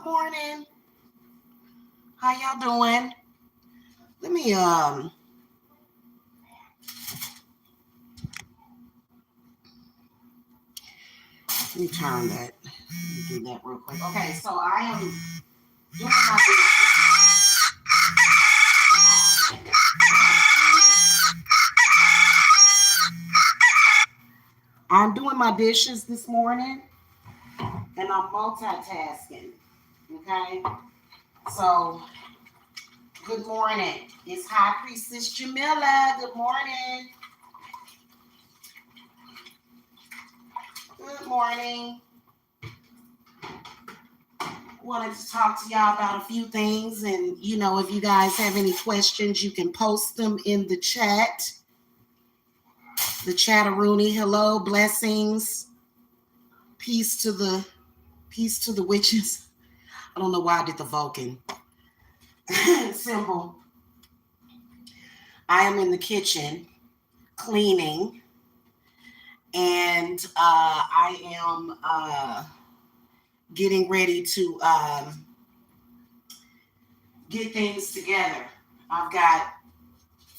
Good morning. How y'all doing? Let me turn that. Let me do that real quick. Okay, so I am doing my I'm doing my dishes this morning and I'm multitasking. Okay. So good morning. It's High Priestess Jamila. Good morning. Good morning. Wanted to talk to y'all about a few things, and if you guys have any questions, you can post them in the chat. The chatteroonie. Hello, blessings. Peace to the witches. I don't know why I did the Vulcan symbol. I am in the kitchen cleaning, and I am getting ready to get things together. I've got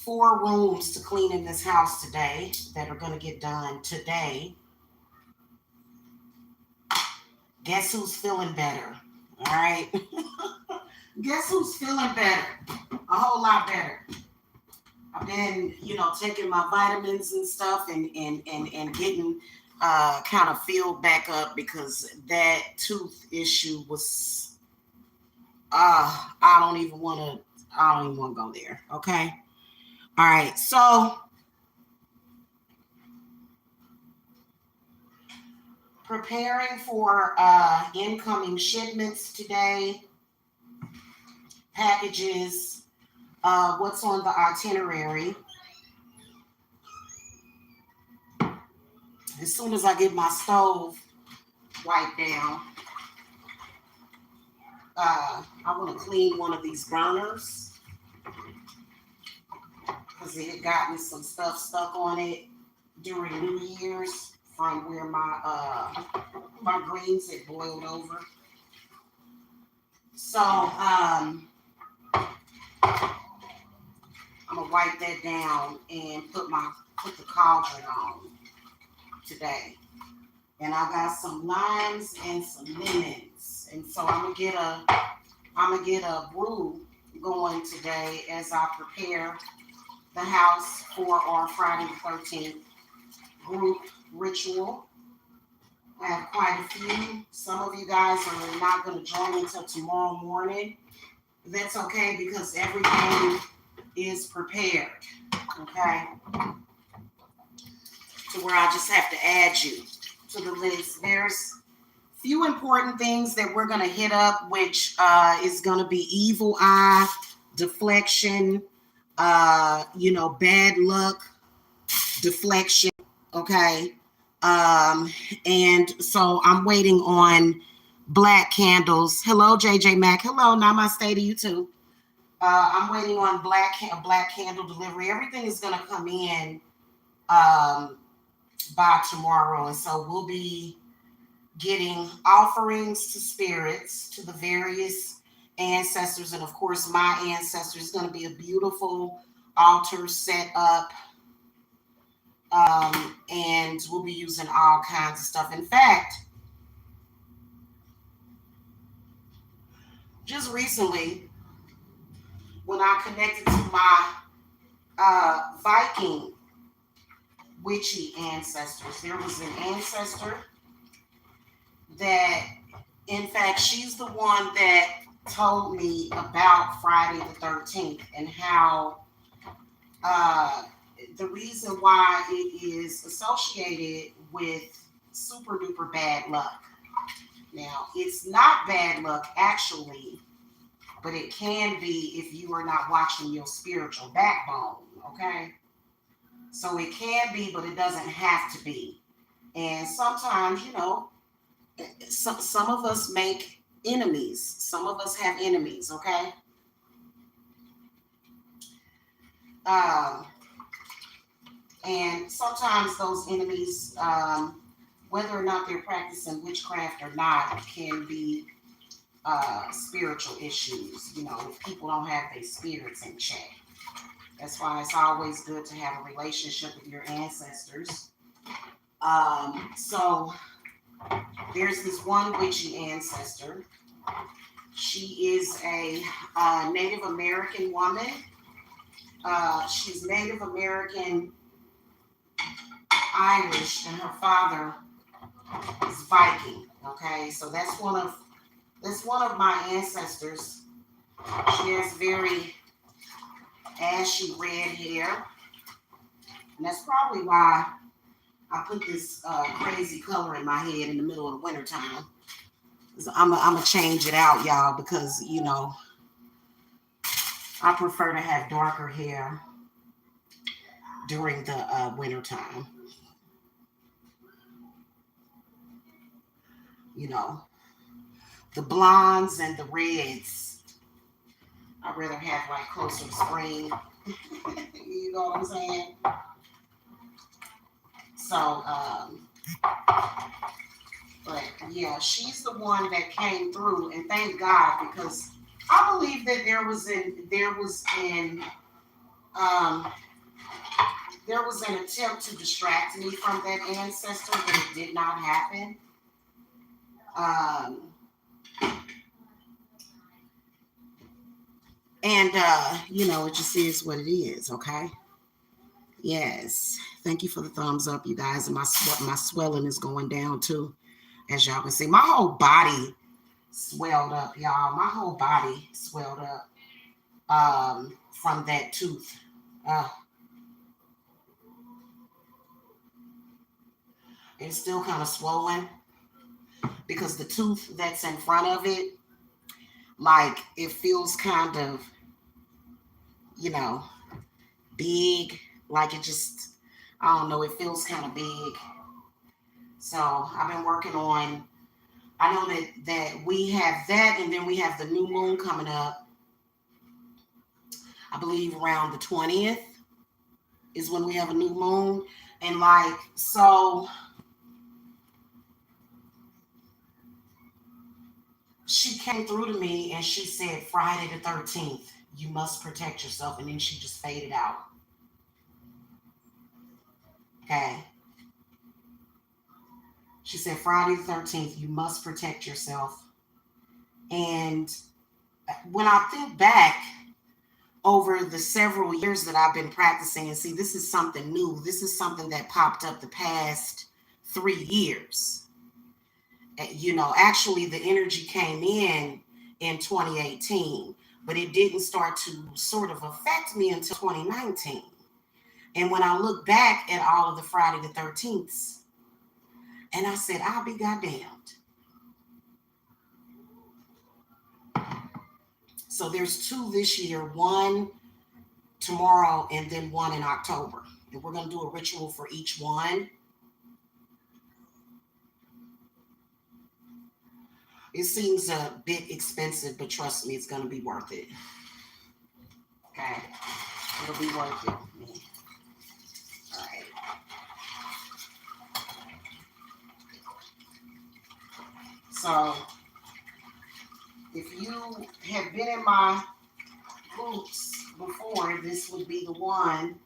4 rooms to clean in this house today that are going to get done today. Guess who's feeling better? All right. Guess who's feeling better? A whole lot better. I've been, taking my vitamins and stuff and getting kind of filled back up because that tooth issue was I don't even want to go there. Okay. All right. So preparing for incoming shipments today, packages, what's on the itinerary. As soon as I get my stove wiped down, I want to clean one of these burners because it had gotten some stuff stuck on it during New Year's from where my greens had boiled over. So I'm gonna wipe that down and put the cauldron on today. And I got some limes and some lemons, and so I'm gonna get a brew going today as I prepare the house for our Friday the 13th group ritual. I have quite a few. Some of you guys are not going to join until tomorrow morning. That's okay because everything is prepared. Okay? To where I just have to add you to the list. There's few important things that we're going to hit up, which is going to be evil eye, deflection, bad luck, deflection. Okay. And so I'm waiting on black candles. Hello, JJ Mack. Hello, namaste to you too. I'm waiting on black candle delivery. Everything is going to come in by tomorrow. And so we'll be getting offerings to spirits, to the various ancestors. And of course, my ancestor is going to be a beautiful altar set up. And we'll be using all kinds of stuff. In fact, just recently, when I connected to my Viking witchy ancestors, there was an ancestor that, in fact, she's the one that told me about Friday the 13th and how the reason why it is associated with super duper bad luck. Now, it's not bad luck actually, but it can be if you are not watching your spiritual backbone, okay? So it can be, but it doesn't have to be. And sometimes, some of us make enemies. Some of us have enemies, okay? And sometimes those enemies, whether or not they're practicing witchcraft or not, can be spiritual issues, you know, if people don't have their spirits in check. That's why it's always good to have a relationship with your ancestors. So there's this one witchy ancestor. She is a Native American woman. She's Native American Irish, and her father is Viking. Okay, so that's one of my ancestors. She has very ashy red hair, and that's probably why I put this crazy color in my head in the middle of the wintertime. I'm gonna change it out, y'all, because you know I prefer to have darker hair during the wintertime. You know, the blondes and the reds, I'd rather have like closer to spring. You know what I'm saying? So, but yeah, she's the one that came through, and thank God, because I believe that um, there was an attempt to distract me from that ancestor, but it did not happen. Um, and you know, it just is what it is. Okay. Yes. Thank you for the thumbs up, you guys. And my swelling is going down too, as y'all can see. My whole body swelled up, y'all. My whole body swelled up from that tooth. It's still kind of swollen because the tooth that's in front of it, like it feels kind of, you know, big. Like it just, I don't know, it feels kind of big. So I've been working on, I know that we have that, and then we have the new moon coming up. I believe around the 20th is when we have a new moon. And like, so she came through to me and she said, Friday the 13th, you must protect yourself. And then she just faded out. Okay. She said, Friday the 13th, you must protect yourself. And when I think back over the several years that I've been practicing, and see, this is something new. This is something that popped up the past 3 years. You know, actually, the energy came in 2018, but it didn't start to sort of affect me until 2019. And when I look back at all of the Friday the 13th, and I said, I'll be goddamned. So there's 2 this year, 1 tomorrow, and then 1 in October. And we're going to do a ritual for each one. It seems a bit expensive, but trust me, it's going to be worth it. Okay. It'll be worth it. All right. So, if you have been in my groups before, this would be the one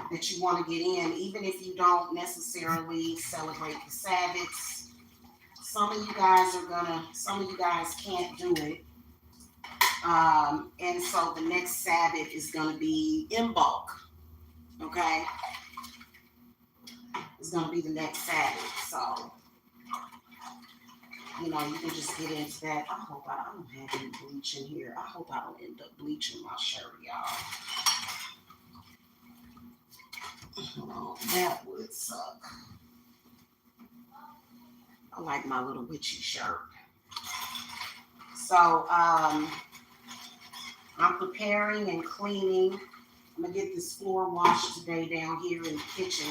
that you want to get in, even if you don't necessarily celebrate the Sabbaths. Some of you guys can't do it. And so the next Sabbath is going to be in bulk. Okay? It's going to be the next Sabbath. So, you know, you can just get into that. I hope I don't have any bleach in here. I hope I don't end up bleaching my shirt, y'all. Oh, that would suck. I like my little witchy shirt. So, I'm preparing and cleaning. I'm going to get this floor washed today down here in the kitchen.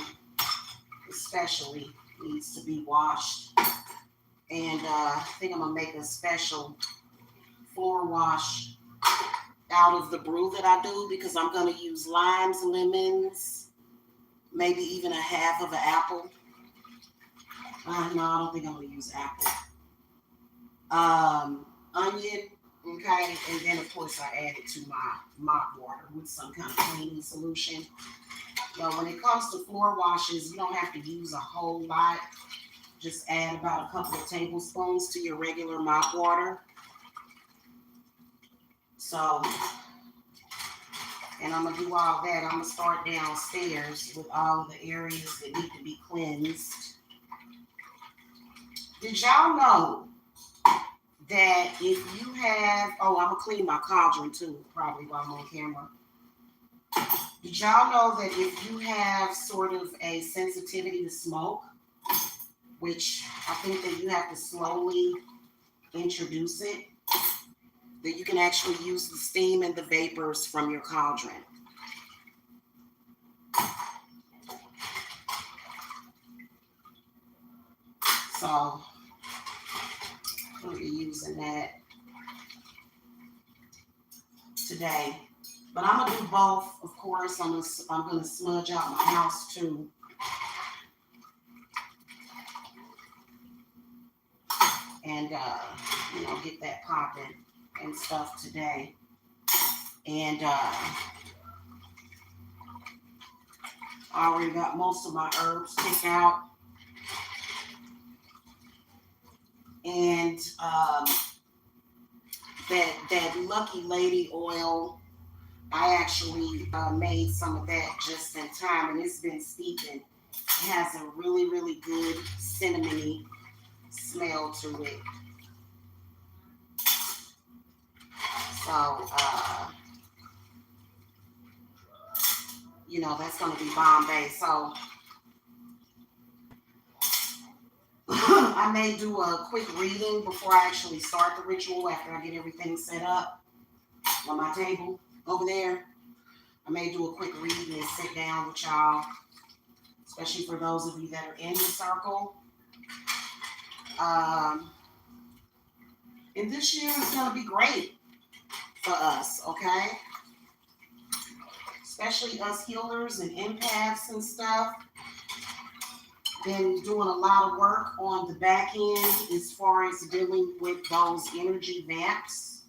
Especially needs to be washed. And I think I'm going to make a special floor wash out of the brew that I do, because I'm going to use limes, lemons, maybe even a half of an apple. No, I don't think I'm going to use apple. onion, okay? And then, of course, I add it to my mop water with some kind of cleaning solution. Now, when it comes to floor washes, you don't have to use a whole lot. Just add about a couple of tablespoons to your regular mop water. So, and I'm going to do all that. I'm going to start downstairs with all of the areas that need to be cleansed. Did y'all know that if you have, I'm going to clean my cauldron too, probably while I'm on camera. Did y'all know that if you have sort of a sensitivity to smoke, which I think that you have to slowly introduce it, that you can actually use the steam and the vapors from your cauldron. So we'll be using that today. But I'm gonna do both, of course. I'm gonna smudge out my house too. And get that popping and stuff today. And I already got most of my herbs picked out. And that Lucky Lady oil, I actually made some of that just in time, and it's been steeping. It has a really, really good cinnamony smell to it. So, that's going to be Bombay. So, I may do a quick reading before I actually start the ritual after I get everything set up on my table over there. I may do a quick reading and sit down with y'all, especially for those of you that are in the circle. And this year is going to be great for us, okay? Especially us healers and empaths and stuff. Been doing a lot of work on the back end as far as dealing with those energy vamps.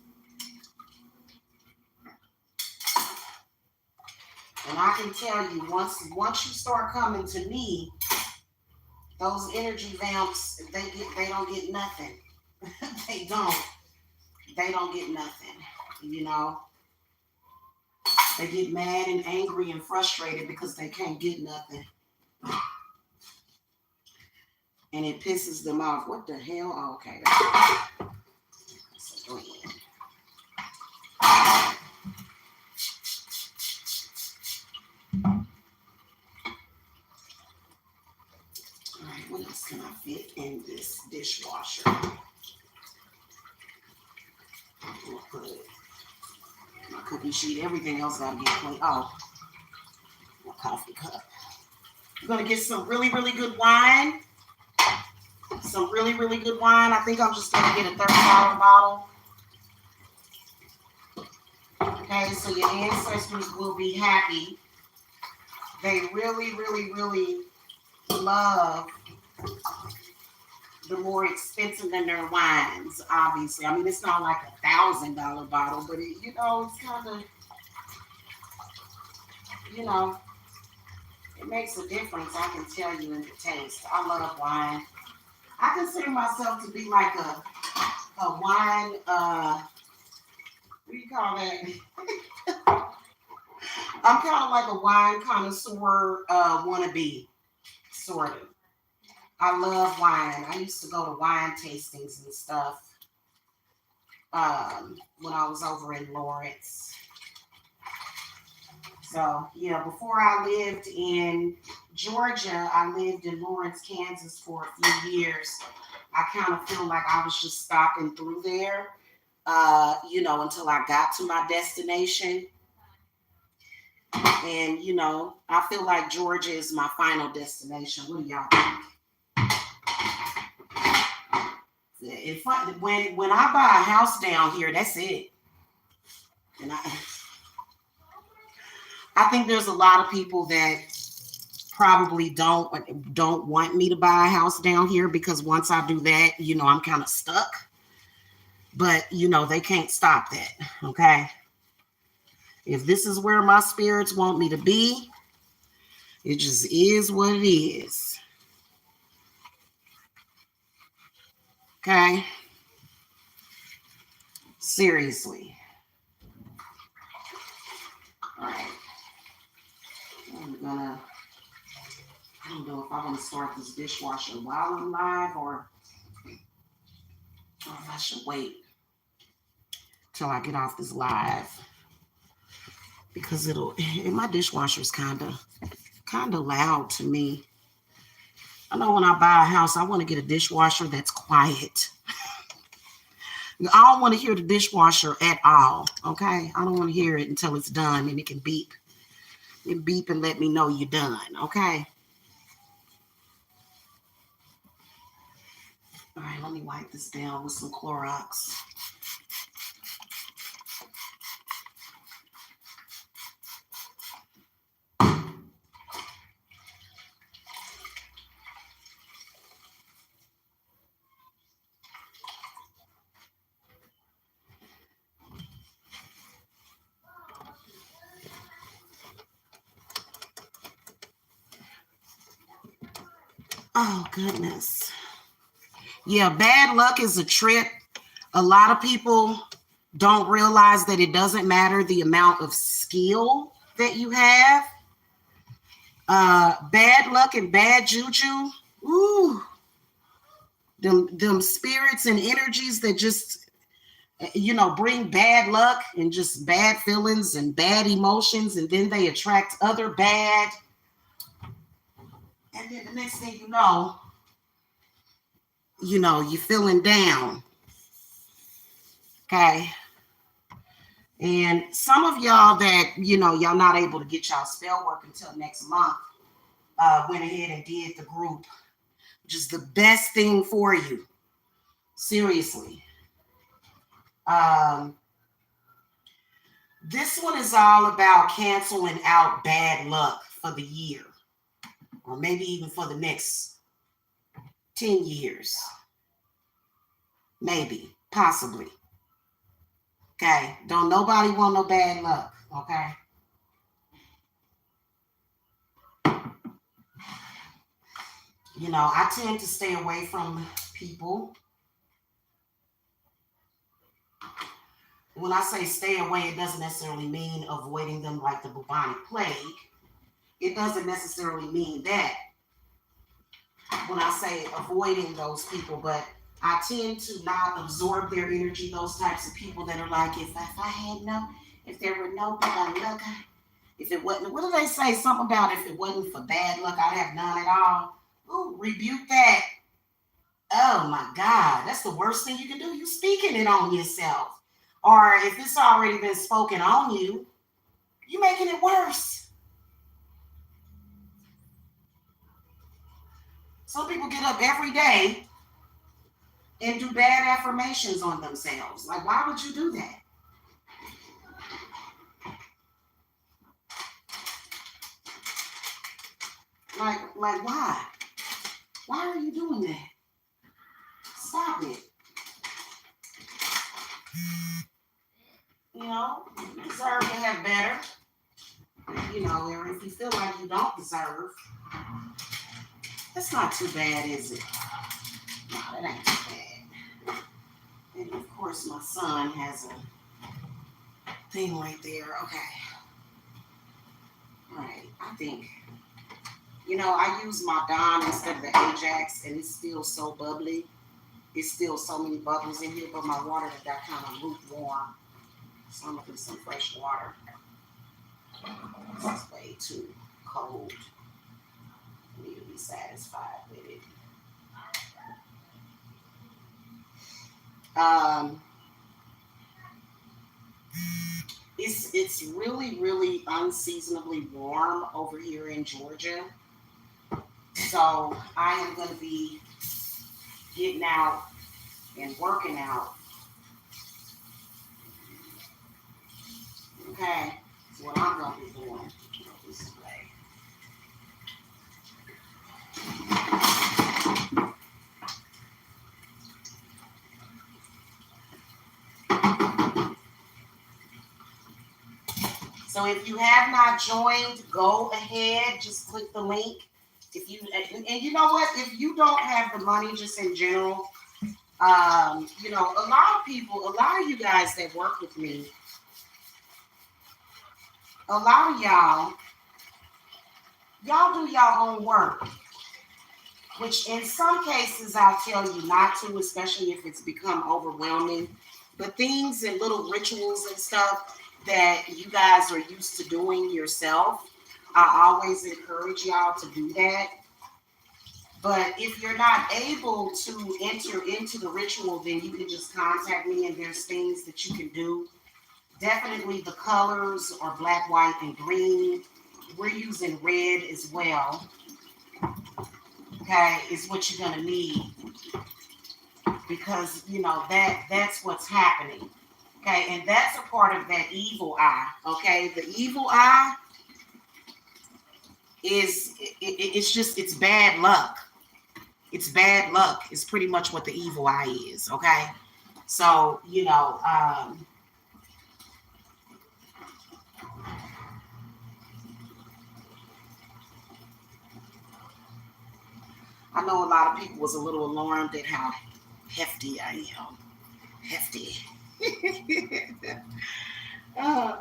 And I can tell you, once you start coming to me, those energy vamps, they don't get nothing. They don't get nothing, They get mad and angry and frustrated because they can't get nothing. And it pisses them off. What the hell? Oh, okay. So go ahead. All right, what else can I fit in this dishwasher? I'm gonna put my cookie sheet. Everything else gotta get clean. Oh, my coffee cup. I'm gonna get some really, really good wine. Some really, really good wine. I think I'm just going to get a $30 bottle. Okay, so your ancestors will be happy. They really, really, really love the more expensive than their wines, obviously. I mean, it's not like a $1,000 bottle, but it's kind of, it makes a difference, I can tell you, in the taste. I love wine. I consider myself to be like a wine, what do you call that? I'm kind of like a wine connoisseur wannabe, sort of. I love wine. I used to go to wine tastings and stuff when I was over in Lawrence. So, yeah, before I lived in Georgia, I lived in Lawrence, Kansas for a few years. I kind of feel like I was just stopping through there, until I got to my destination. And, I feel like Georgia is my final destination. What do y'all think? When I buy a house down here, that's it. And I think there's a lot of people that probably don't want me to buy a house down here because once I do that, I'm kind of stuck. But, they can't stop that, okay? If this is where my spirits want me to be, it just is what it is. Okay? Seriously. All right. I don't know if I want to start this dishwasher while I'm live or if I should wait till I get off this live. Because my dishwasher is kind of loud to me. I know when I buy a house, I want to get a dishwasher that's quiet. I don't want to hear the dishwasher at all, okay? I don't want to hear it until it's done and it can beep. It beep and let me know you're done, okay? All right, let me wipe this down with some Clorox. Oh, goodness. Yeah, bad luck is a trip. A lot of people don't realize that it doesn't matter the amount of skill that you have. Bad luck and bad juju. Ooh. Them spirits and energies that just, bring bad luck and just bad feelings and bad emotions. And then they attract other bad. And then the next thing you're feeling down. Okay. And some of y'all that, y'all not able to get y'all spell work until next month, went ahead and did the group, which is the best thing for you. Seriously. This one is all about canceling out bad luck for the year, or maybe even for the next 10 years. Maybe, possibly. Okay, don't nobody want no bad luck, okay? I tend to stay away from people. When I say stay away, it doesn't necessarily mean avoiding them like the bubonic plague. It doesn't necessarily mean that when I say avoiding those people, but I tend to not absorb their energy, those types of people that are like, if there were no bad luck, if it wasn't, what do they say? Something about if it wasn't for bad luck, I'd have none at all. Ooh, rebuke that. Oh my God, that's the worst thing you can do. You speaking it on yourself. Or if it's already been spoken on you, you're making it worse. Some people get up every day and do bad affirmations on themselves. Like, why would you do that? Like why? Why are you doing that? Stop it. You deserve to have better. Or if you feel like you don't deserve, that's not too bad, is it? No, that ain't too bad. And of course, my son has a thing right there. Okay. All right. I think, I use my Dawn instead of the Ajax, and it's still so bubbly. It's still so many bubbles in here, but my water got kind of lukewarm. So I'm going to put some fresh water. This is way too cold for me to be satisfied with it. It's really, really unseasonably warm over here in Georgia. So I am going to be getting out and working out. Okay, that's what I'm going to be doing this way. So if you have not joined, go ahead, just click the link. If you and you know what, if you don't have the money, just in general, you know, a lot of you guys that work with me, a lot of y'all do your own work, which in some cases I'll tell you not to, especially if it's become overwhelming. But things and little rituals and stuff that you guys are used to doing yourself, I always encourage y'all to do that. But if you're not able to enter into the ritual, then you can just contact me and there's things that you can do. Definitely the colors are black, white, and green. We're using red as well. Okay, is what you're gonna need because you know that's what's happening. Okay, and that's a part of that evil eye. Okay, the evil eye is it's bad luck. It's bad luck. It's pretty much what the evil eye is. Okay, so you know. I know a lot of people was a little alarmed at how hefty I am. Hefty. uh,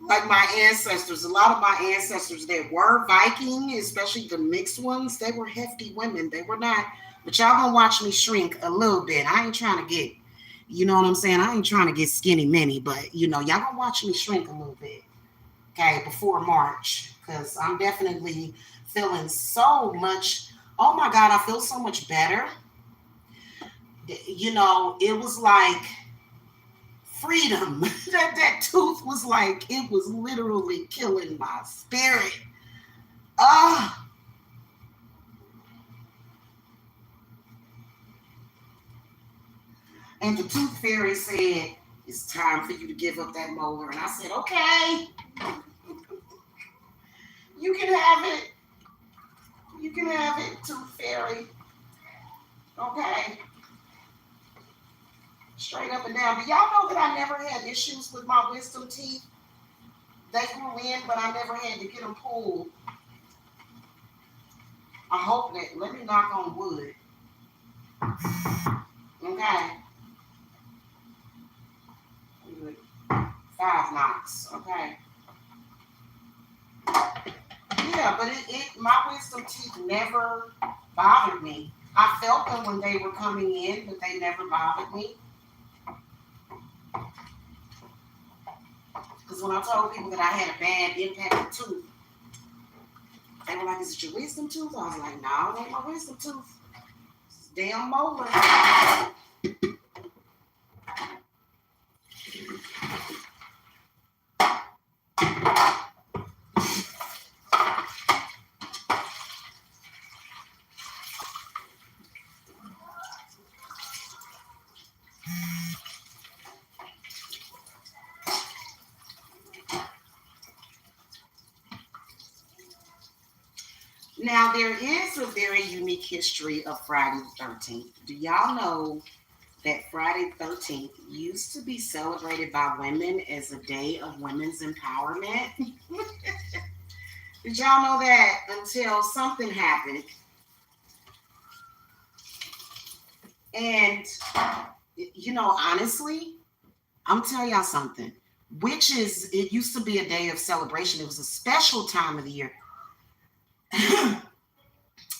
like my ancestors, a lot of my ancestors that were Viking, especially the mixed ones, they were hefty women. They were not, but y'all gonna watch me shrink a little bit. I ain't trying to get, you know what I'm saying? I ain't trying to get skinny mini, but you know, y'all gonna watch me shrink a little bit, okay, before March, because I'm definitely feeling so much. Oh my God, I feel so much better. You know, it was like freedom. that tooth was like, it was literally killing my spirit. Ah. And the tooth fairy said, it's time for you to give up that molar. And I said, okay, you can have it. You can have it, tooth fairy. Okay. Straight up and down. Do y'all know that I never had issues with my wisdom teeth? They grew in, but I never had to get them pulled. I hope that, let me knock on wood. Okay. 5 knocks. Okay. Yeah, but my wisdom teeth never bothered me. I felt them when they were coming in, but they never bothered me. Because when I told people that I had a bad impacted tooth, they were like, is it your wisdom tooth? I was like, no, it ain't my wisdom tooth. It's damn molar. Now, there is a very unique history of Friday the 13th. Do y'all know that Friday the 13th used to be celebrated by women as a day of women's empowerment? Did y'all know that until something happened? And, you know, honestly, I'm telling y'all something. Witches, it used to be a day of celebration. It was a special time of the year.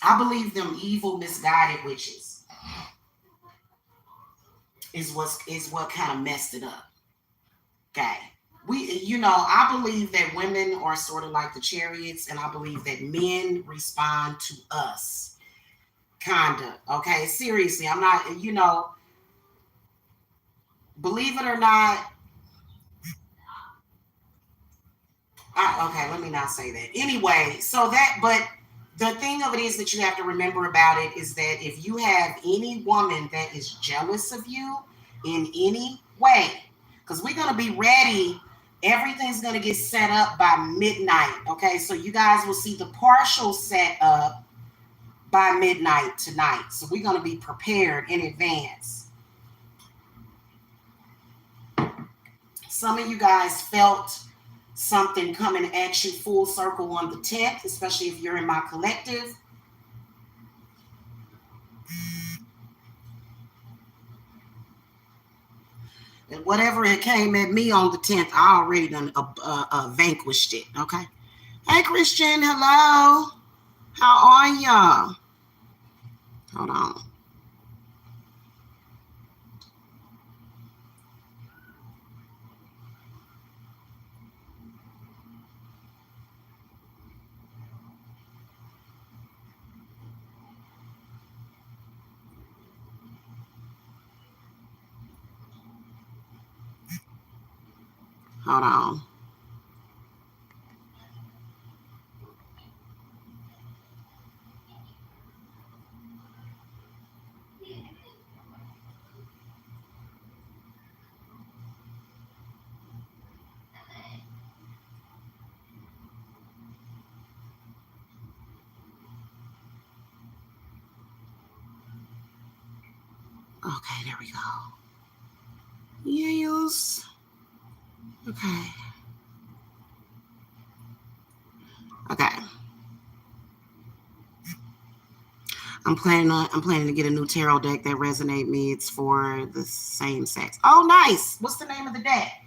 I believe them evil, misguided witches is what kind of messed it up. Okay. I believe that women are sort of like the chariots, and I believe that men respond to us. Kinda. Okay. Seriously, I'm not, believe it or not. Okay, let me not say that. Anyway, but the thing of it is that you have to remember about it is that if you have any woman that is jealous of you in any way, because we're going to be ready, everything's going to get set up by midnight. Okay, so you guys will see the partial set up by midnight tonight. So we're going to be prepared in advance. Some of you guys felt something coming at you full circle on the 10th, especially if you're in my collective. And whatever it came at me on the 10th, I already done vanquished it. Okay. Hey, Christian. Hello. How are y'all? Hold on. Hold on. Okay, there we go. Yes. Okay. Okay. I'm planning to get a new tarot deck that resonate me. It's for the same sex. Oh, nice. What's the name of the deck?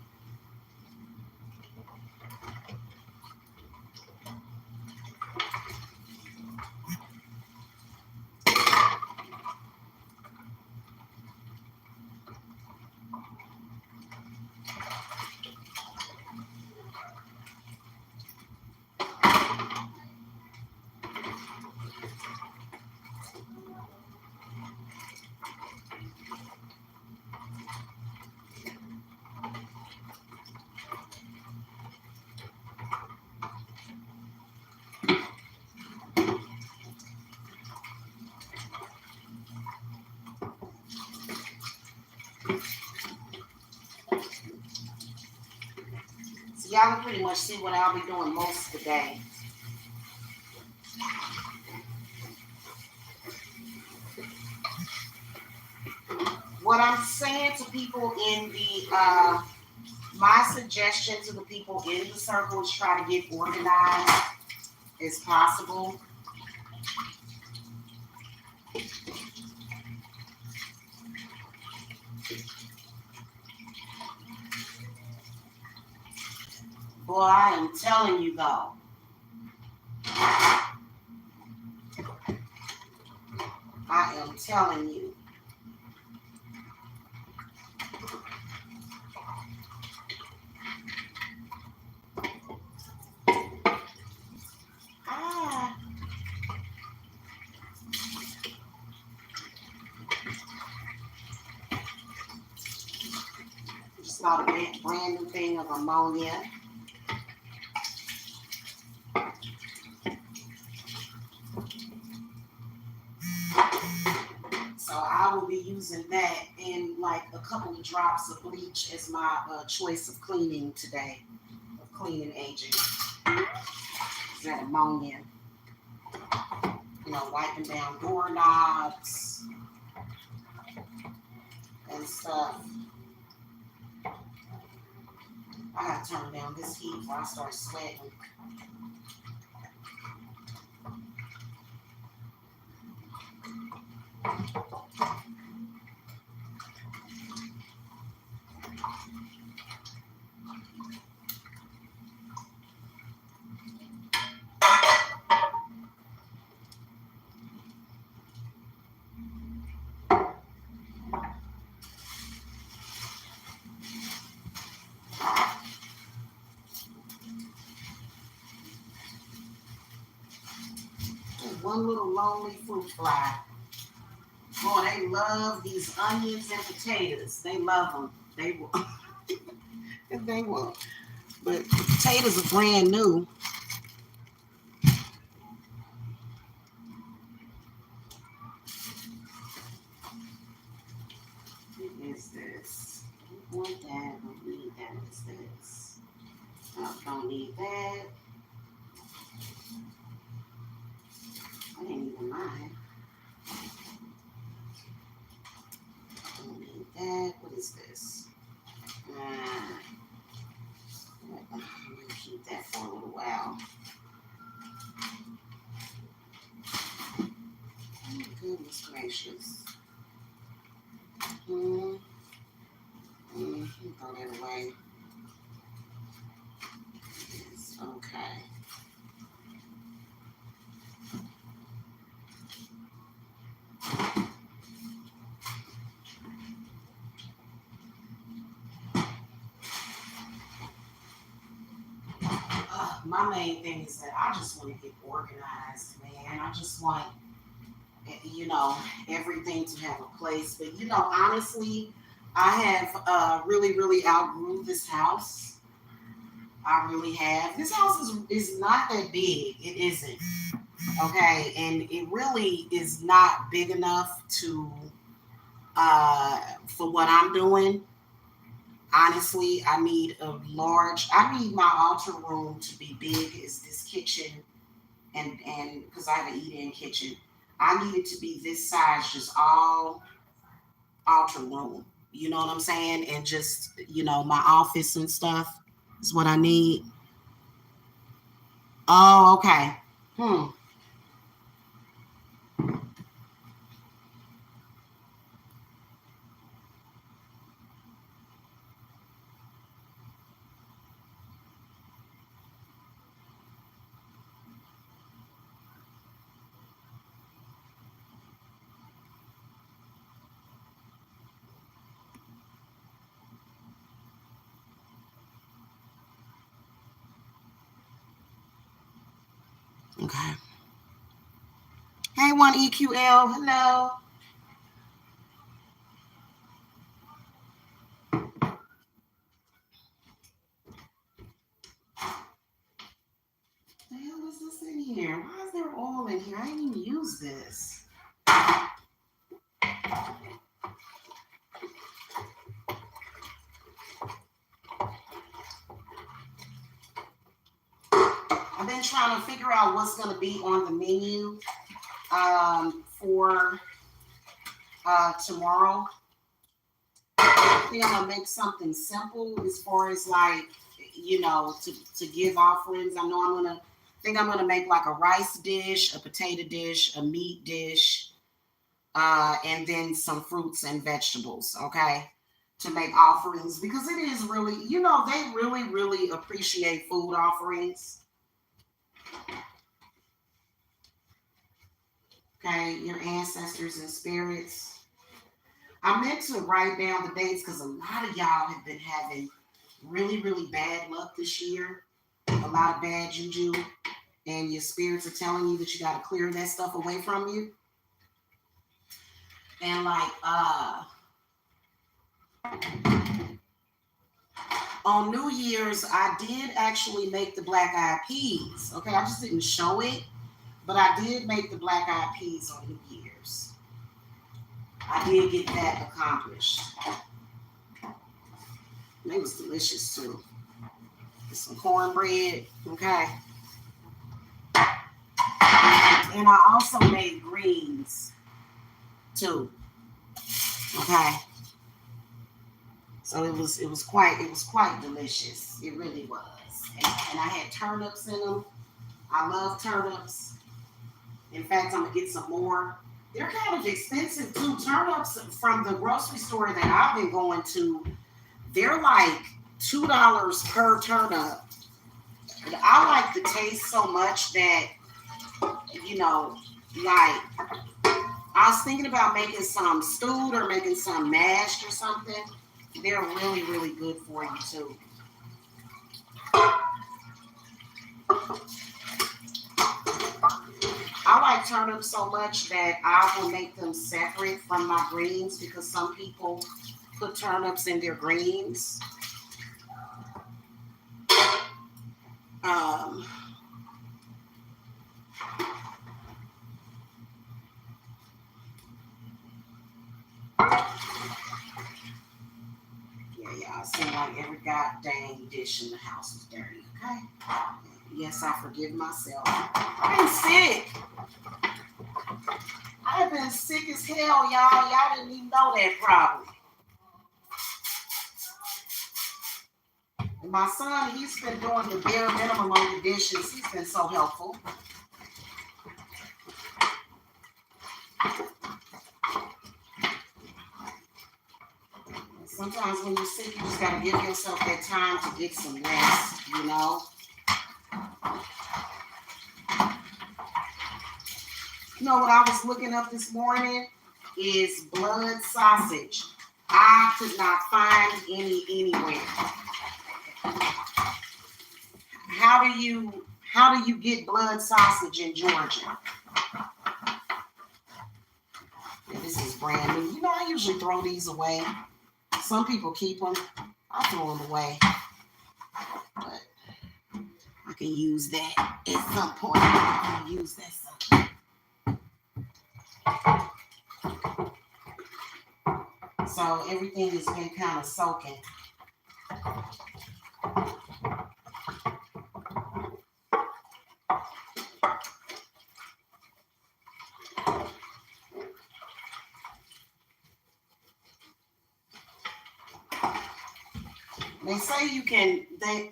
So y'all can pretty much see what I'll be doing most of the day. What I'm saying to people in the, my suggestion to the people in the circle is try to get organized as possible. Boy, I am telling you though. I am telling you. Just got a brand new thing of ammonia. So I will be using that and like a couple of drops of bleach as my choice of cleaning today, of cleaning agent. Is that ammonia? You know, wiping down doorknobs and stuff. I gotta turn down this heat before I start sweating. One little lonely fruit fly. Boy, they love these onions and potatoes. They love them. They will. They will. But the potatoes are brand new. What is this? I want that. I don't need that. What's this? Oh, don't need that. I didn't even mind. Don't need that. What is this? that for a little while. Oh, goodness gracious. Throw that away. Yes, okay. My main thing is that I just want to get organized, man. I just want, everything to have a place. But, honestly, I have really, really outgrew this house. I really have. This house is not that big. It isn't. Okay. And it really is not big enough to, for what I'm doing. Honestly, I need I need my altar room to be big as this kitchen and because I have an eat-in kitchen. I need it to be this size, just all altar room. You know what I'm saying? And just, my office and stuff is what I need. Oh, okay. Okay. Hey, one EQL. Hello. The hell is this in here? Why is there oil in here? I didn't even use this. I've been trying to figure out what's going to be on the menu for tomorrow. I think I'm going to make something simple as far as like, to give offerings. I think I'm going to make like a rice dish, a potato dish, a meat dish, and then some fruits and vegetables, okay, to make offerings because it is really, they really, really appreciate food offerings. Okay, your ancestors and spirits. I meant to write down the dates because a lot of y'all have been having really, really bad luck this year. A lot of bad juju. And your spirits are telling you that you got to clear that stuff away from you. And like, on New Year's, I did actually make the black eyed peas. Okay, I just didn't show it, but I did make the black eyed peas on New Year's. I did get that accomplished. It was delicious too. With some cornbread, okay. And I also made greens too. Okay. So it was quite delicious. It really was. And I had turnips in them. I love turnips. In fact, I'm gonna get some more. They're kind of expensive too. Turnips from the grocery store that I've been going to, they're like $2 per turnip. And I like the taste so much that, like I was thinking about making some stewed or making some mashed or something. They're really, really good for you too. I like turnips so much that I will make them separate from my greens because some people put turnips in their greens. Yeah, it seems like every goddamn dish in the house is dirty, okay? Yes, I forgive myself. I've been sick. I've been sick as hell, y'all. Y'all didn't even know that probably. my son, he's been doing the bare minimum on the dishes. He's been so helpful. Sometimes when you're sick, you just gotta give yourself that time to get some rest, you know? You know what I was looking up this morning is blood sausage. I could not find any anywhere. How do you get blood sausage in Georgia? Yeah, this is brand new. You know, I usually throw these away. Some people keep them. I throw them away. But I can use that at some point. I can use that something. So everything has been kind of soaking. They say you can, they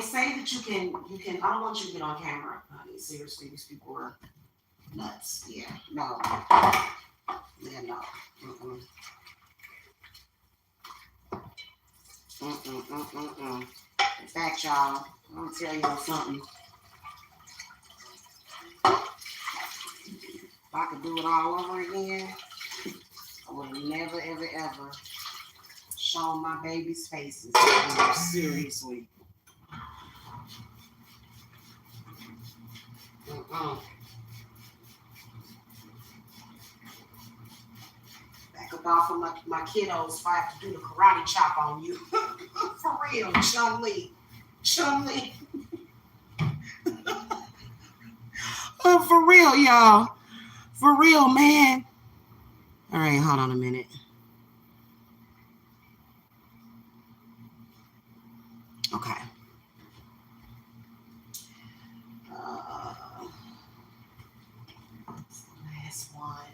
say that you can, I don't want you to get on camera, honey. Seriously, these people are nuts. Yeah, no. Yeah, no. Mm-mm. In fact, y'all, I'm gonna tell y'all something. If I could do it all over again, I would have never, ever, ever shown my babies' faces. Seriously. Back up off of my kiddos if I have to do the karate chop on you. For real, Chun-Li. Chun-Li. For real, y'all. For real, man. All right, hold on a minute. Okay. Last one.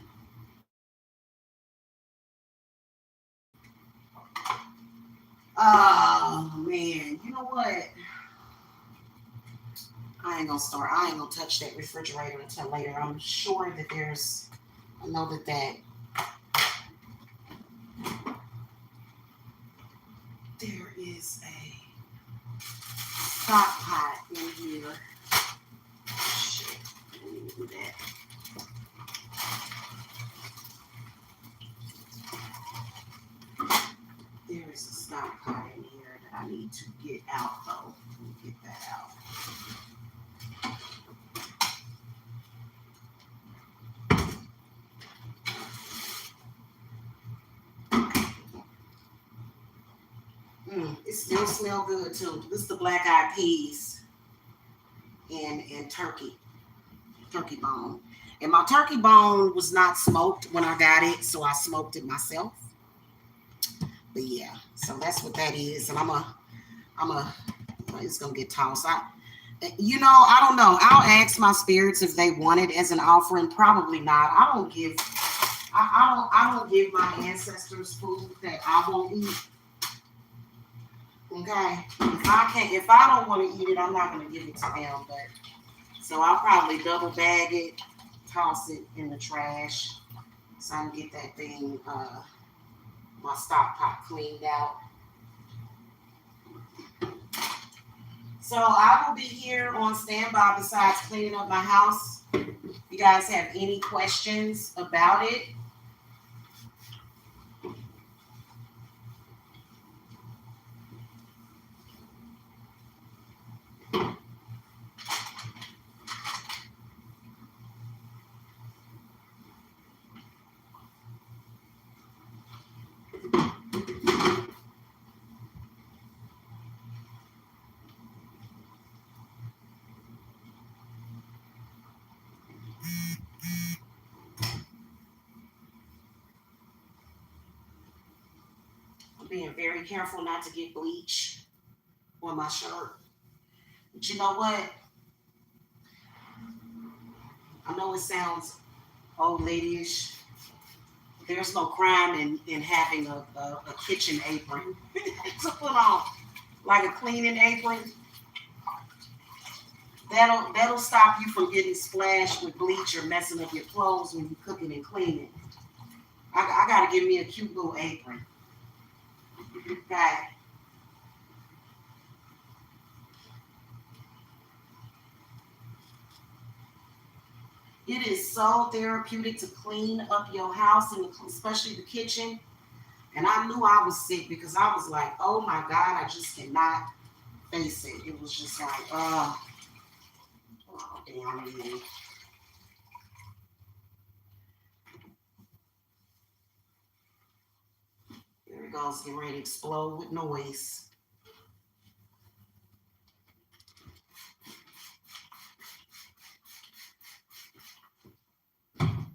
Oh, man. You know what? I ain't gonna touch that refrigerator until later. I'm sure that I know that there is a stock pot in here. Shit, I didn't even do that. There is a stock pot in here that I need to get out, though. Let me get that out. It still smells good too. This is the black-eyed peas and turkey bone. And my turkey bone was not smoked when I got it, so I smoked it myself. But yeah, so that's what that is. And it's gonna get tossed. I don't know. I'll ask my spirits if they want it as an offering. Probably not. I don't give my ancestors food that I won't eat. Okay. If I don't want to eat it, I'm not gonna give it to them. But so I'll probably double bag it, toss it in the trash, so I can get that thing, my stock pot cleaned out. So I will be here on standby besides cleaning up my house. If you guys have any questions about it, I'm being very careful not to get bleach on my shirt. But you know what? I know it sounds old ladyish, There's no crime in having a kitchen apron to put on, like a cleaning apron. That'll stop you from getting splashed with bleach or messing up your clothes when you're cooking and cleaning. I gotta give me a cute little apron. Okay. It is so therapeutic to clean up your house and especially the kitchen. And I knew I was sick because I was like, oh my God, I just cannot face it. It was just like, oh damn me. Here it goes, getting ready to explode with noise.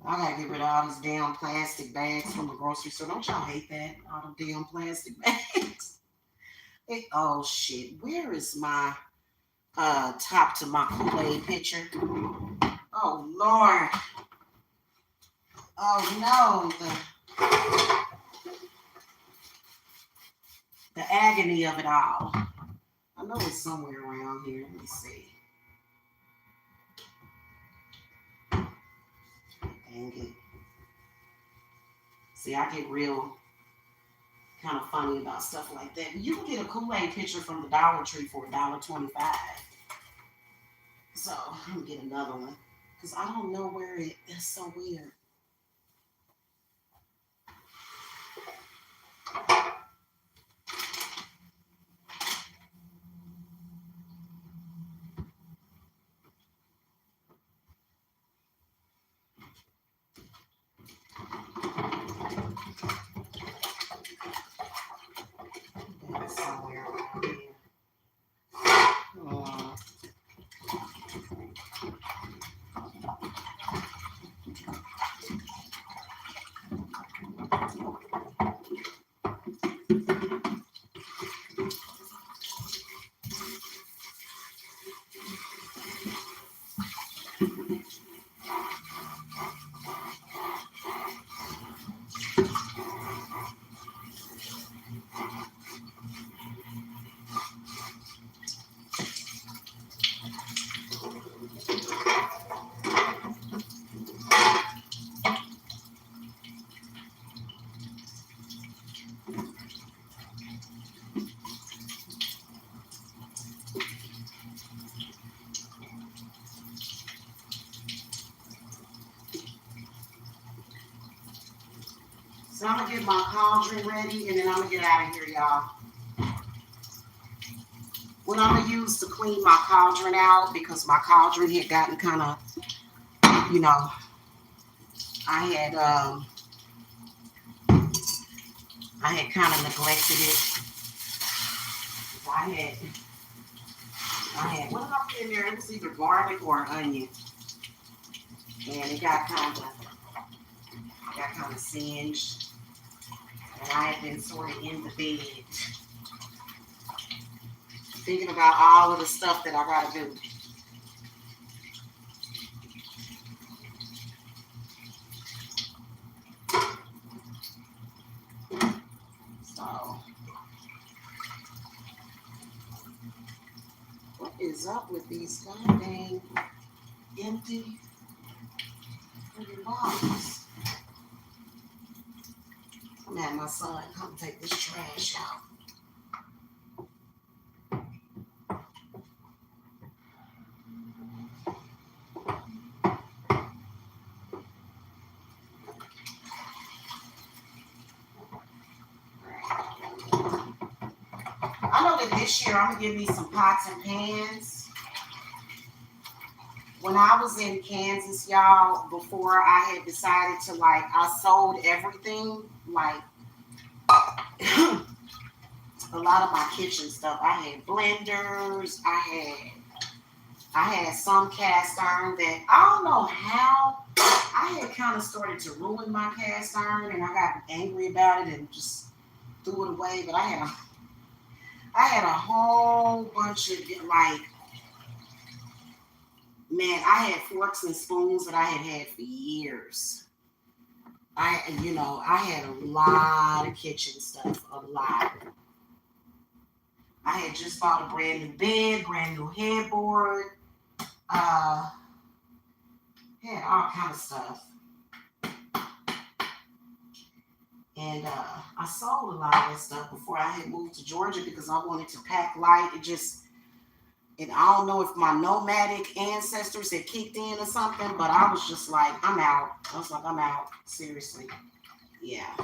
I gotta get rid of all these damn plastic bags from the grocery store. Don't y'all hate that? All the damn plastic bags. Oh shit. Where is my top to my Kool-Aid pitcher? Oh Lord. Oh no. The agony of it all. I know it's somewhere around here. Let me see. Dang it. See, I get real kind of funny about stuff like that. You can get a Kool-Aid pitcher from the Dollar Tree for $1.25. So I'm gonna get another one because I don't know where it is. So weird. It's somewhere around here. Oh. So I'm gonna get my cauldron ready and then I'm gonna get out of here, y'all. What I'm gonna use to clean my cauldron out because my cauldron had gotten kind of, you know, I had kind of neglected it. I had what did I put in there? It was either garlic or onion, and it got kind of singed. And I had been sort of in the bed, thinking about all of the stuff that I gotta do. So, what is up with these goddamn empty bottles? I'm having my son come take this trash out. I know that this year I'm gonna give me some pots and pans. When I was in Kansas, y'all, before I had decided to I sold everything, a lot of my kitchen stuff. I had blenders. I had some cast iron that I don't know how I had kind of started to ruin my cast iron, and I got angry about it and just threw it away. But I had a whole bunch of man, I had forks and spoons that I had for years. I had a lot of kitchen stuff, a lot. I had just bought a brand new bed, brand new headboard, uh, had all kind of stuff. And I sold a lot of that stuff before I had moved to Georgia because I wanted to pack light. And I don't know if my nomadic ancestors had kicked in or something, but I was just like, I'm out. I was like, I'm out. Seriously. Yeah.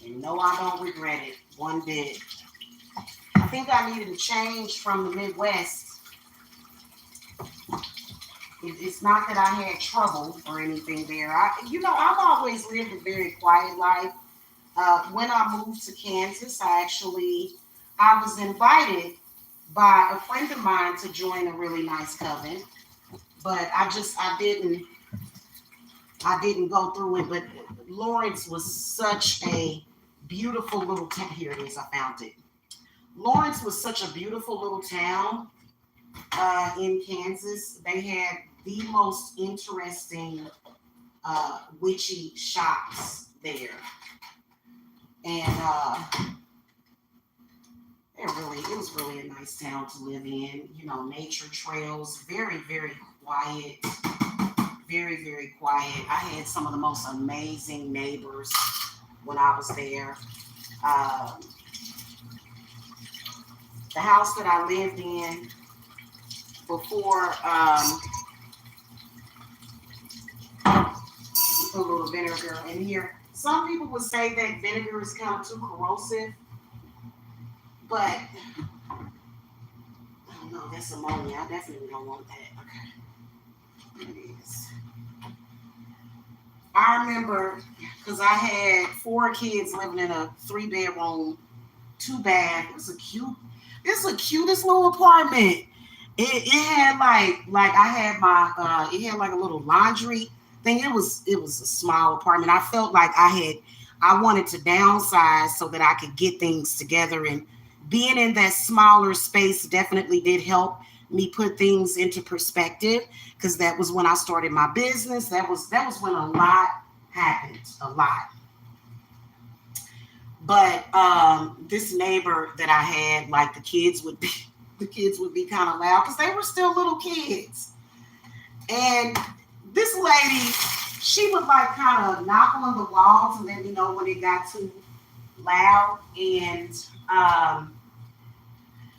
And no, I don't regret it one bit. I think I needed a change from the Midwest. It's not that I had trouble or anything there. I've always lived a very quiet life. When I moved to Kansas, I was invited by a friend of mine to join a really nice coven, but I didn't go through it. But Lawrence was such a beautiful little town. Here it is. I found it. Lawrence was such a beautiful little town in Kansas. They had the most interesting witchy shops there, and it was really a nice town to live in. Nature trails, very very quiet, very very quiet. I had some of the most amazing neighbors when I was there. Um, the house that I lived in before, put a little vinegar in here. Some people would say that vinegar is kind of too corrosive, but I don't know. That's ammonia. I definitely don't want that. Okay, it is. I remember because I had 4 kids living in a 3-bedroom, 2 bath. It's the cutest little apartment. It had like I had my it had like a little laundry thing. It was a small apartment. I felt like I wanted to downsize so that I could get things together, and being in that smaller space definitely did help me put things into perspective because that was when I started my business. That was when a lot happened, a lot. But this neighbor that I had, like the kids would be kind of loud because they were still little kids. And this lady, she would like kind of knock on the walls and let me know when it got too loud. And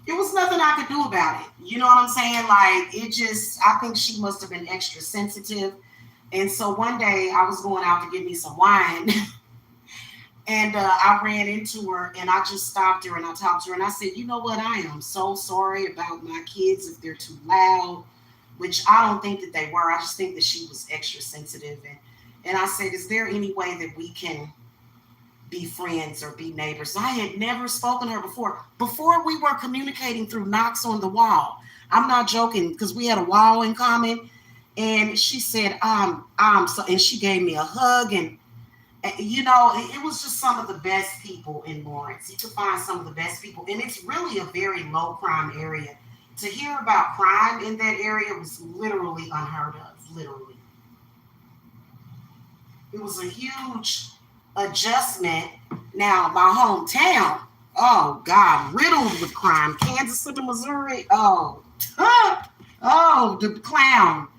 it was nothing I could do about it. You know what I'm saying? Like I think she must have been extra sensitive. And so one day I was going out to get me some wine. And I ran into her and I just stopped her and I talked to her and I said, you know what? I am so sorry about my kids if they're too loud, which I don't think that they were. I just think that she was extra sensitive. And I said, is there any way that we can be friends or be neighbors? So I had never spoken to her before. Before we were communicating through knocks on the wall. I'm not joking because we had a wall in common. And she said, and she gave me a hug and it was just some of the best people in Lawrence. You could find some of the best people, and it's really a very low crime area. To hear about crime in that area was literally unheard of. Literally, it was a huge adjustment. Now, my hometown, oh God, riddled with crime. Kansas City, Missouri. Oh, oh, the clown,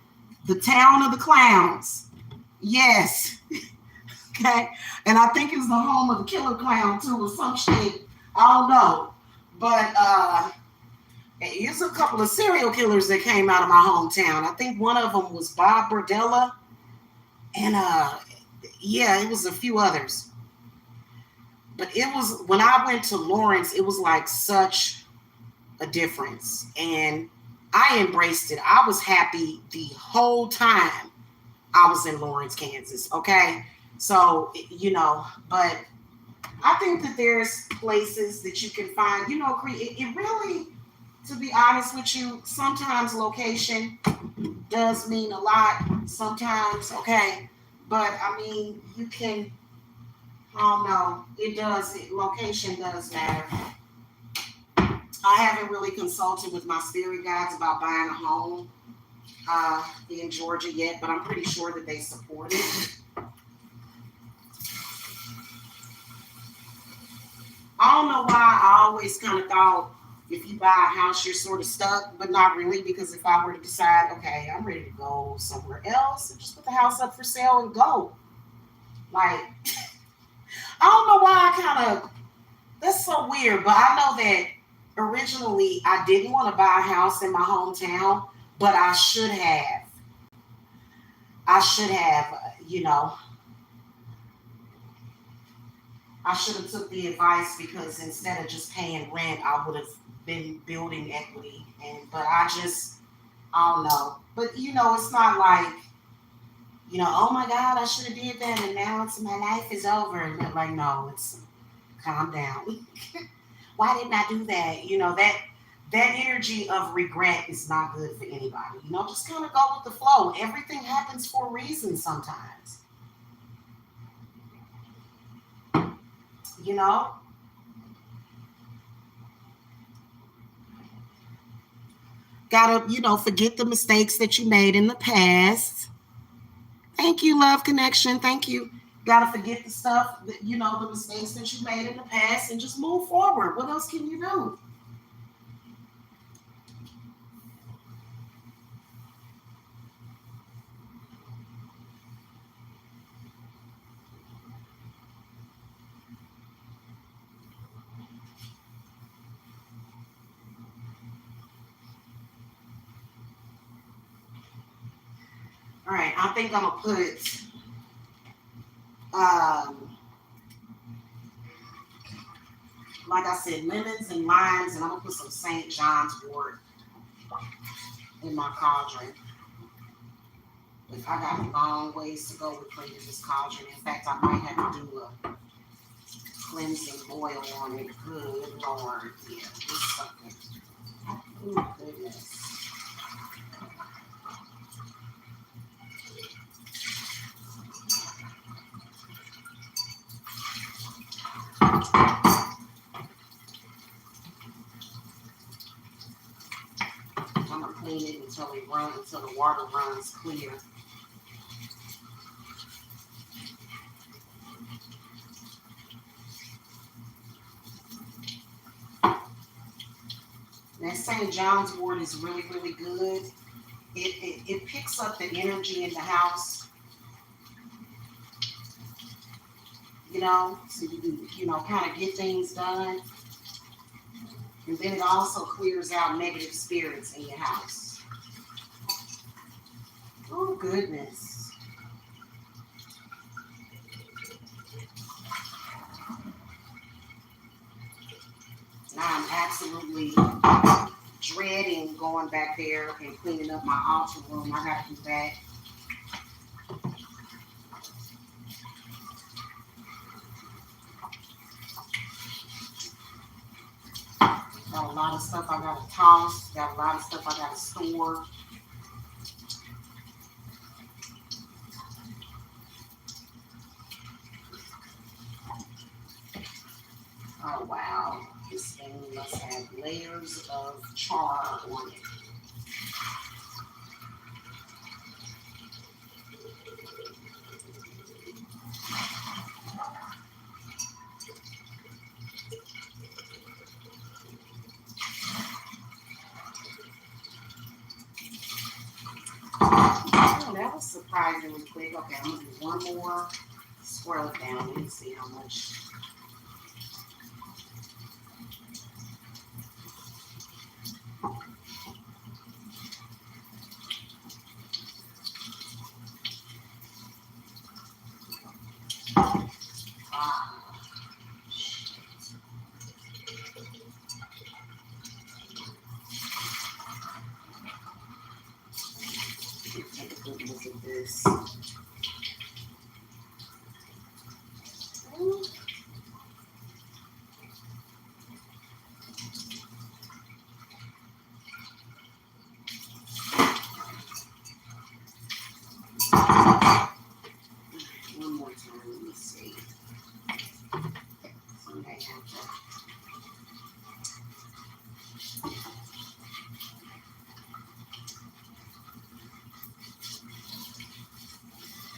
the town of the clowns. Yes. Okay, and I think it's the home of the killer clown too, or some shit. I don't know, but it's a couple of serial killers that came out of my hometown. I think one of them was Bob Bordella, and yeah, it was a few others. But it was when I went to Lawrence, it was like such a difference, and I embraced it. I was happy the whole time I was in Lawrence, Kansas. Okay. So, but I think that there's places that you can find, it really, to be honest with you, sometimes location does mean a lot. Sometimes, okay. But I mean, I don't know, location does matter. I haven't really consulted with my spirit guides about buying a home in Georgia yet, but I'm pretty sure that they support it. I don't know why I always kind of thought if you buy a house, you're sort of stuck, but not really, because if I were to decide, okay, I'm ready to go somewhere else and just put the house up for sale and go. Like, I don't know why I kind of, that's so weird, but I know that originally I didn't want to buy a house in my hometown, but I should have. I should have, you know, I should have took the advice because instead of just paying rent, I would have been building equity. And but I don't know. But it's not like oh my God, I should have did that, and now it's my life is over. And they're like, no, it's calm down. Why didn't I do that? That energy of regret is not good for anybody. Just kind of go with the flow. Everything happens for a reason sometimes. You know, gotta forget the mistakes that you made in the past. Thank you, love connection. Thank you. Gotta forget the stuff that the mistakes that you made in the past and just move forward. What else can you do? All right, I think I'm gonna put like I said, lemons and limes, and I'm gonna put some St. John's wort in my cauldron. I got a long ways to go with cleaning this cauldron. In fact, I might have to do a cleansing oil on it. Good Lord. Yeah, this something. Oh, goodness. I'm going to clean it until the water runs clear. That St. John's wort is really, really good. It picks up the energy in the house, so you can, kind of get things done. And then it also clears out negative spirits in your house. Oh, goodness. Now I'm absolutely dreading going back there and cleaning up my altar room. I got to do that. Got a lot of stuff I got to toss. Got a lot of stuff I got to store. Oh, wow. This thing must have layers of char on it. Oh, that was surprisingly quick. Okay, I'm going to do one more. Swirl it down. Let me see how much. Take a good look at this. One more time, let me see. Okay,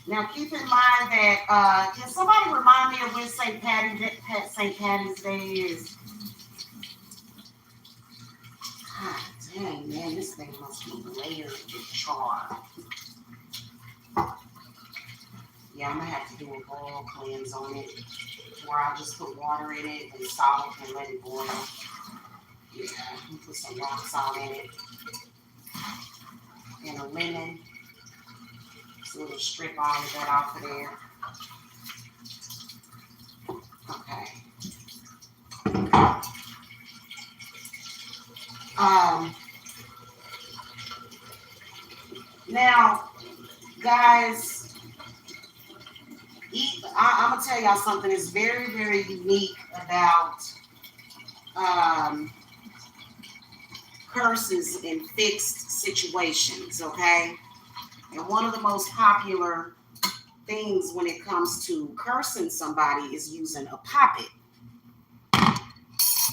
Now, keep in mind that, can somebody remind me of when St. Patty's Day is? God dang, man, this thing must be layered with char. Yeah, I'm going to have to do a boil cleanse on it, where I'll just put water in it and salt and let it boil. Yeah, put some rock salt in it and a lemon, so it'll strip all of that off of there. Okay. Now, guys, I'm gonna tell y'all something that's very, very unique about curses in fixed situations. Okay, and one of the most popular things when it comes to cursing somebody is using a poppet,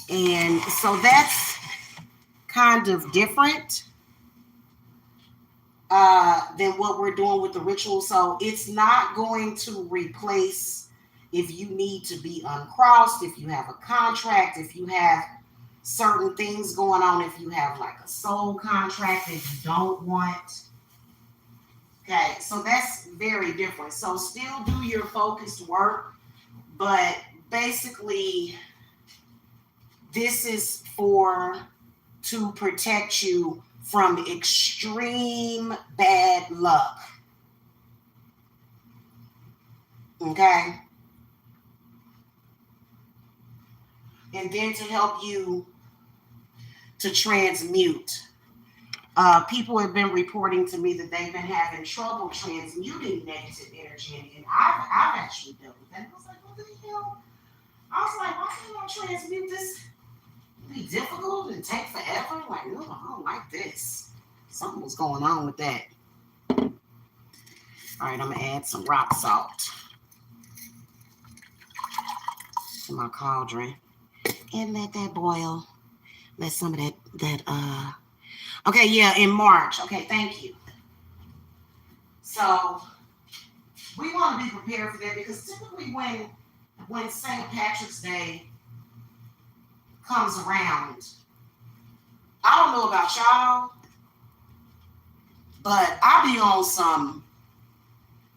and so that's kind of different than what we're doing with the ritual. So it's not going to replace if you need to be uncrossed, if you have a contract, if you have certain things going on, if you have like a soul contract that you don't want. Okay, so that's very different. So still do your focused work, but basically this is to protect you from extreme bad luck. Okay? And then to help you to transmute. People have been reporting to me that they've been having trouble transmuting negative energy, and I've actually dealt with that. I was like, what the hell? I was like, why can't I transmute this? It'd be difficult and take forever. Like, no, I don't like this. Something was going on with that. All right, I'm gonna add some rock salt to my cauldron and let that boil. Let some of that okay, yeah, in March. Okay, thank you. So we want to be prepared for that, because typically when St. Patrick's Day comes around, I don't know about y'all, but I be on some,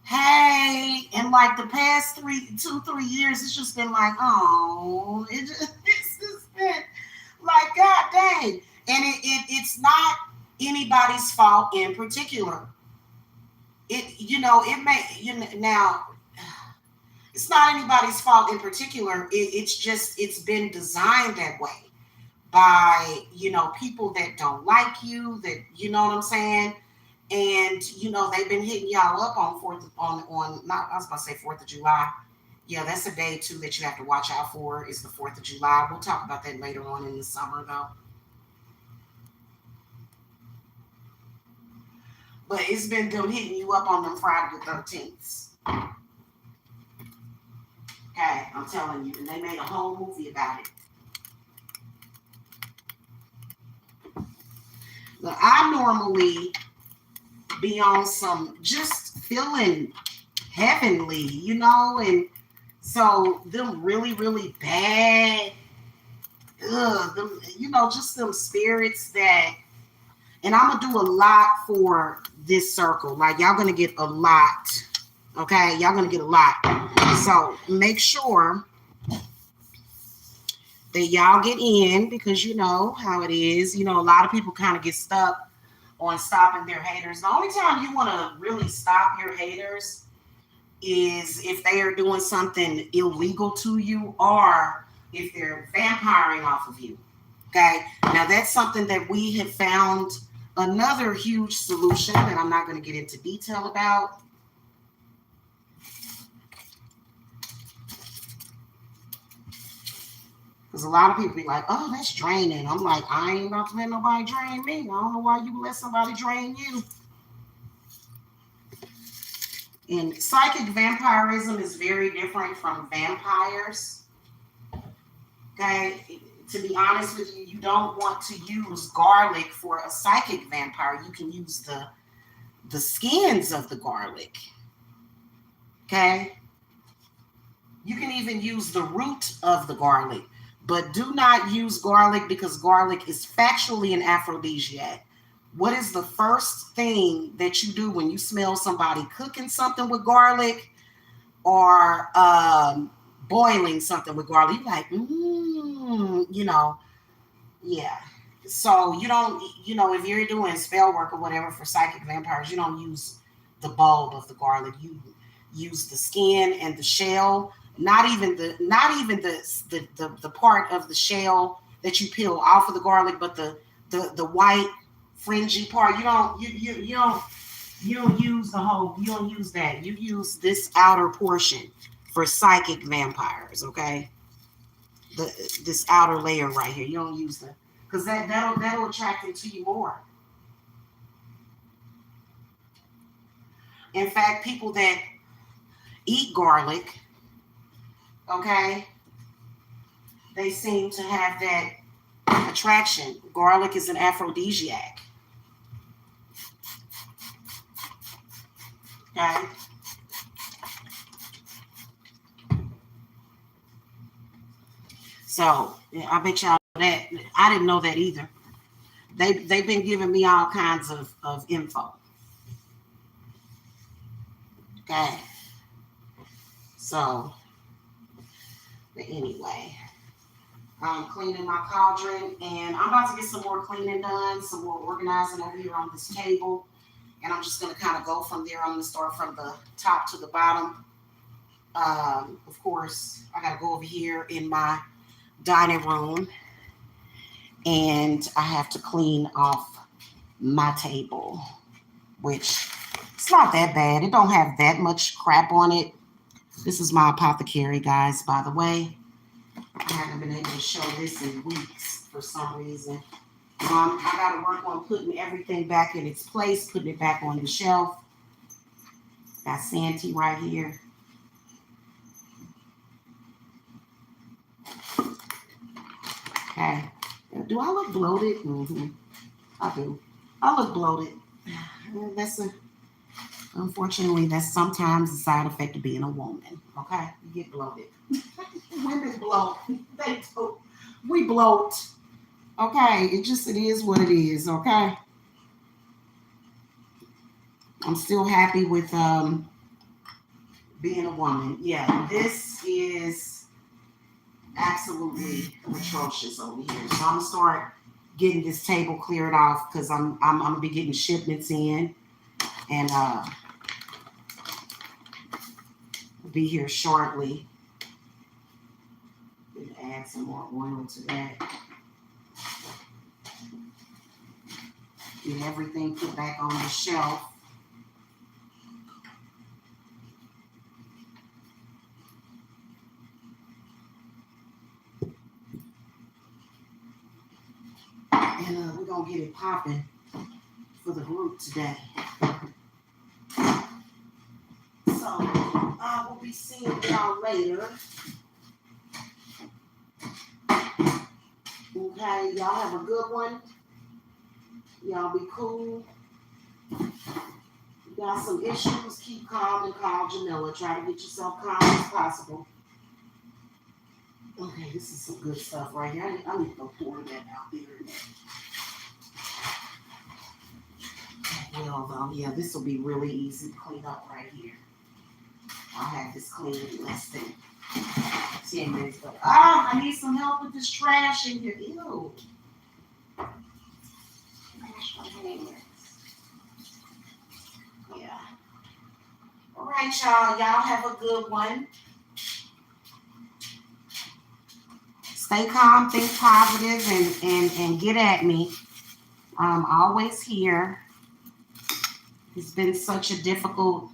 hey, and like the past 3 years, it's just been like, oh, it's just been like, God dang. And it's not anybody's fault in particular. Now, it's not anybody's fault in particular. It's been designed that way by, people that don't like you, that, you know what I'm saying? And, they've been hitting y'all up on not, I was about to say 4th of July. Yeah, that's a day too that you have to watch out for, is the 4th of July. We'll talk about that later on in the summer though. But it's been them hitting you up on them Friday the 13th. Okay, I'm telling you. And they made a whole movie about it. But I normally be on some just feeling heavenly, and so them really, really bad, them, just them spirits that, and I'm gonna do a lot for this circle. Like, y'all gonna get a lot. Okay, y'all gonna get a lot. So make sure that y'all get in, because you know how it is. A lot of people kind of get stuck on stopping their haters. The only time you want to really stop your haters is if they are doing something illegal to you, or if they're vampiring off of you. Okay, now that's something that we have found another huge solution that I'm not going to get into detail about. Because a lot of people be like, oh, that's draining. I'm like, I ain't about to let nobody drain me. I don't know why you let somebody drain you. And psychic vampirism is very different from vampires. Okay? To be honest with you, you don't want to use garlic for a psychic vampire. You can use the skins of the garlic. Okay? You can even use the root of the garlic, but do not use garlic because garlic is factually an aphrodisiac. What is the first thing that you do when you smell somebody cooking something with garlic or boiling something with garlic? You're like, you know, yeah. So you don't, if you're doing spell work or whatever for psychic vampires, you don't use the bulb of the garlic. You use the skin and the shell. Not even the part of the shell that you peel off of the garlic, but the white fringy part. You don't use the whole. You don't use that. You use this outer portion for psychic vampires. Okay, this outer layer right here. You don't use the because that'll attract them to you more. In fact, people that eat garlic, okay, they seem to have that attraction. Garlic is an aphrodisiac. Okay. So yeah, I bet y'all that I didn't know that either. They've been giving me all kinds of info. Okay. So, but anyway, I'm cleaning my cauldron and I'm about to get some more cleaning done, some more organizing over here on this table. And I'm just going to kind of go from there. I'm going to start from the top to the bottom. Of course, I got to go over here in my dining room and I have to clean off my table, which it's not that bad. It don't have that much crap on it. This is my apothecary, guys, by the way. I haven't been able to show this in weeks for some reason. I got to work on putting everything back in its place, putting it back on the shelf. Got Santee right here. Okay. Do I look bloated? Mm-hmm. I do. I look bloated. Unfortunately, that's sometimes a side effect of being a woman. Okay? You get bloated. Women bloat. They do. We bloat. Okay? It is what it is. Okay? I'm still happy with being a woman. Yeah, this is absolutely atrocious over here. So I'm gonna start getting this table cleared off because I'm gonna be getting shipments in and be here shortly. Add some more oil to that. Get everything put back on the shelf. And we're gonna get it popping for the group today. So I will be seeing y'all later. Okay, y'all have a good one. Y'all be cool. You got some issues, keep calm and call Jamila. Try to get yourself calm as possible. Okay, this is some good stuff right here. I need to go pour that out there. Well, yeah, this will be really easy to clean up right here. I'll have this clean in less than 10 minutes. But I need some help with this trash in here. Ew. Wash my hands. Yeah. All right, y'all. Y'all have a good one. Stay calm, think positive, and get at me. I'm always here. It's been such a difficult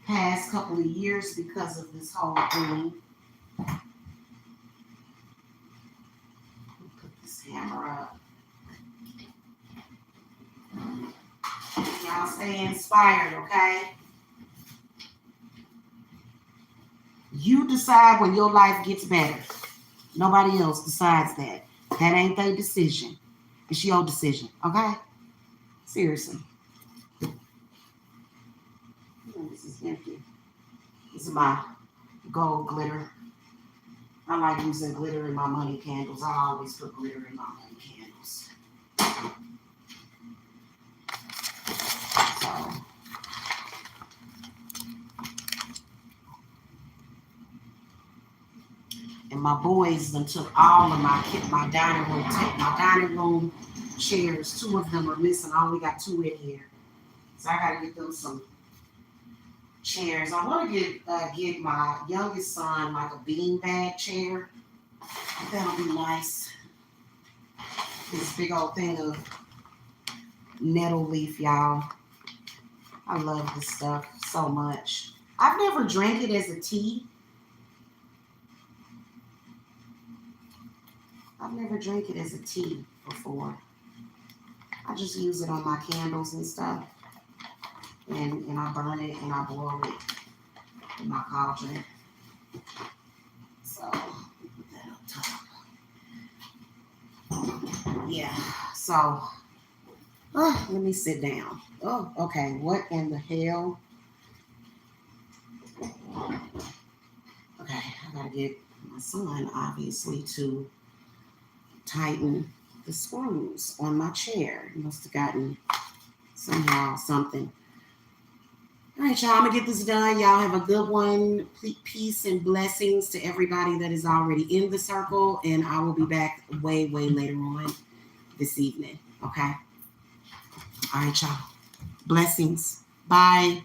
past couple of years because of this whole thing. Put this hammer up. Y'all stay inspired, okay? You decide when your life gets better. Nobody else decides that. That ain't their decision. It's your decision, okay? Seriously. Oh, this is empty. This is my gold glitter. I like using glitter in my money candles. I always put glitter in my money candles. So, and my boys done took all of my dining room chairs. 2 of them are missing. I only got 2 in here, so I gotta get them some chairs. I want to get my youngest son like a beanbag chair. That'll be nice. This big old thing of nettle leaf, y'all. I love this stuff so much. I've never drank it as a tea. I've never drank it as a tea before. I just use it on my candles and stuff. And I burn it and I boil it in my cauldron. So, put that up top. Yeah, so, let me sit down. Oh, okay, what in the hell? Okay, I gotta get my son, obviously, to tighten the screws on my chair. He must have gotten somehow something. All right, y'all, I'm going to get this done. Y'all have a good one. Peace and blessings to everybody that is already in the circle. And I will be back way, way later on this evening. Okay? All right, y'all. Blessings. Bye.